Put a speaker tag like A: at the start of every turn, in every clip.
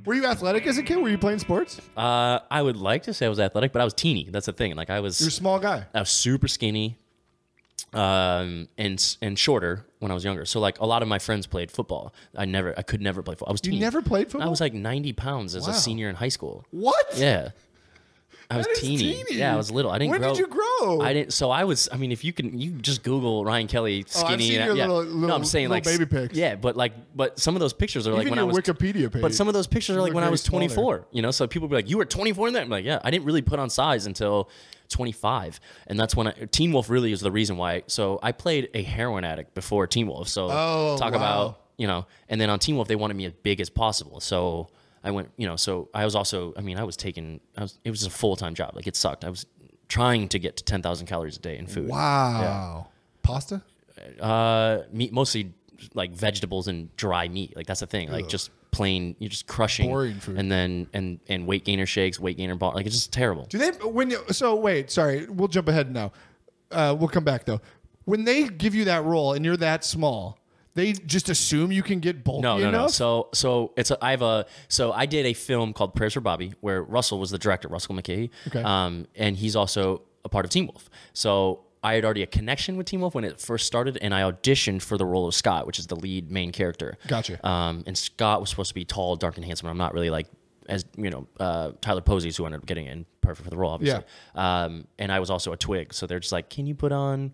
A: Were you athletic as a kid? Were you playing sports?
B: I would like to say I was athletic, but I was teeny. That's the thing. Like I was.
A: You're a small guy.
B: I was super skinny, and shorter when I was younger. So like a lot of my friends played football. I could never play football. I was teeny.
A: You never played football?
B: I was like 90 pounds as a senior in high school.
A: What?
B: Yeah. I was
A: That is
B: teeny. Yeah, I was little. I didn't
A: When
B: grow.
A: did you grow?
B: I didn't. So I was. I mean, if you just Google Ryan Kelley skinny.
A: I've seen your little,
B: no, I'm saying
A: little
B: like
A: baby pics.
B: Yeah, but some of those pictures are like
A: Even
B: when I
A: your
B: was
A: Wikipedia page.
B: But some of those pictures are like when I was 24.
A: Smaller.
B: You know, so people be like, "You were 24 in that?" I'm like, "Yeah." I didn't really put on size until 25, and that's when Teen Wolf really is the reason why. So I played a heroin addict before Teen Wolf. So talk about and then on Teen Wolf they wanted me as big as possible. So I went, so I was also, I mean, it was just a full-time job. Like it sucked. I was trying to get to 10,000 calories a day in food.
A: Wow. Yeah. Pasta?
B: Meat, mostly like vegetables and dry meat. Like that's the thing. Like just plain, you're just crushing.
A: Boring food.
B: And then, and weight gainer shakes, weight gainer bar. Like it's just terrible.
A: Do they, wait, sorry. We'll jump ahead now. We'll come back though. When they give you that role and you're that small, they just assume you can get bulky enough?
B: No. So I did a film called Prayers for Bobby where Russell was the director, Russell McKay.
A: Okay.
B: And he's also a part of Teen Wolf. So I had already a connection with Teen Wolf when it first started, and I auditioned for the role of Scott, which is the lead main character.
A: Gotcha.
B: And Scott was supposed to be tall, dark, and handsome. I'm not really like, as Tyler Posey's who ended up getting in perfect for the role, obviously. Yeah. And I was also a twig, so they're just like, can you put on?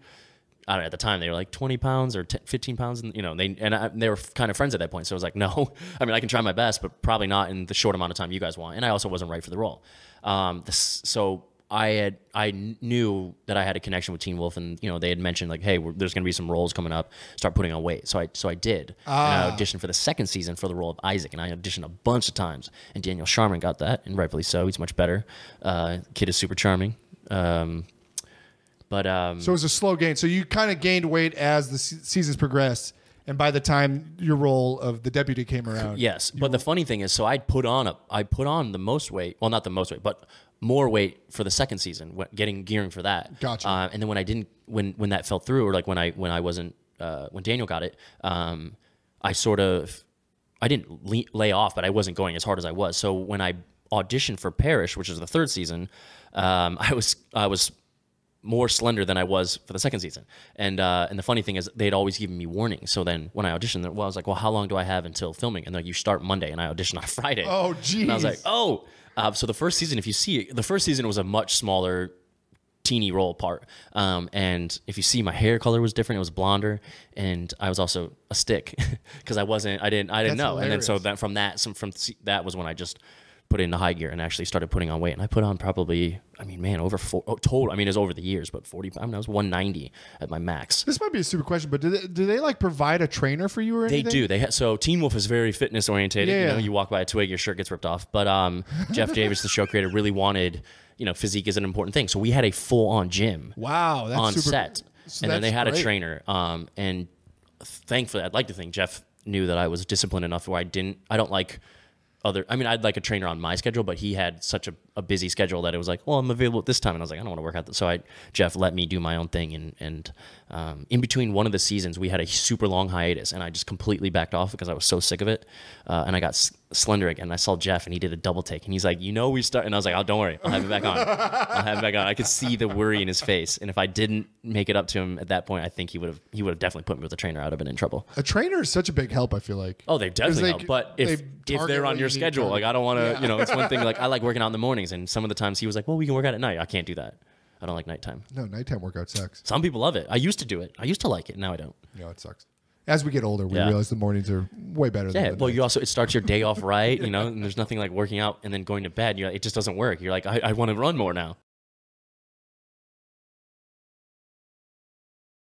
B: I don't know, at the time they were like 20 pounds or 15 pounds, and they were kind of friends at that point. So I was like, no, I mean, I can try my best, but probably not in the short amount of time you guys want. And I also wasn't right for the role. So I knew that I had a connection with Teen Wolf, and they had mentioned like, hey, there's going to be some roles coming up. Start putting on weight. So I did. And I auditioned for the second season for the role of Isaac, and I auditioned a bunch of times. And Daniel Sharman got that, and rightfully so. He's much better. Kid is super charming. So
A: it was a slow gain. So you kind of gained weight as the seasons progressed, and by the time your role of the deputy came around.
B: Yes, but the funny thing is, so I put on the most weight. Well, not the most weight, but more weight for the second season, gearing for that.
A: Gotcha.
B: And then when that fell through, or like when Daniel got it, I didn't lay off, but I wasn't going as hard as I was. So when I auditioned for Parrish, which is the third season, I was more slender than I was for the second season. And the funny thing is they'd always given me warnings. So then when I auditioned, I was like, well, how long do I have until filming? And they're like, you start Monday, and I auditioned on Friday.
A: Oh, geez.
B: And I was like, oh. So the first season, if you see it, the first season was a much smaller, teeny role part. And if you see, my hair color was different. It was blonder, and I was also a stick because I didn't know.
A: Hilarious.
B: And then from that was when I just put it into high gear and actually started putting on weight. And I put on probably, over total. I mean, it's over the years, but 40. I was 190 at my max.
A: This might be a stupid question, but do they like provide a trainer for you or anything?
B: They do. So Teen Wolf is very fitness oriented.
A: Yeah.
B: You walk by a twig, your shirt gets ripped off. But Jeff Davis, the show creator, really wanted, physique is an important thing. So we had a full on gym.
A: Wow, that's
B: on
A: super,
B: set, and then they had a trainer. And thankfully, I'd like to think Jeff knew that I was disciplined enough where I don't like. I'd like a trainer on my schedule, but he had such a busy schedule that it was like, well, I'm available at this time. And I was like, I don't want to work out. So Jeff let me do my own thing. And in between one of the seasons, we had a super long hiatus, and I just completely backed off because I was so sick of it. And I got slender again. And I saw Jeff, and he did a double take. And he's like, we start. And I was like, oh, don't worry. I'll have it back on. I could see the worry in his face. And if I didn't make it up to him at that point, I think he would have definitely put me with a trainer. I would have been in trouble.
A: A trainer is such a big help, I feel like.
B: Oh, they definitely help. But if they're on your schedule, like I don't want to, it's one thing. Like I like working out in the mornings, and some of the times he was like, well, we can work out at night. I can't do that. I don't like nighttime.
A: No, nighttime workout sucks.
B: Some people love it. I used to do it. I used to like it. Now I don't.
A: Yeah, it sucks. As we get older, we realize the mornings are way better than the
B: well,
A: nights.
B: it starts your day off right, and there's nothing like working out and then going to bed. It just doesn't work. You're like, I want to run more now.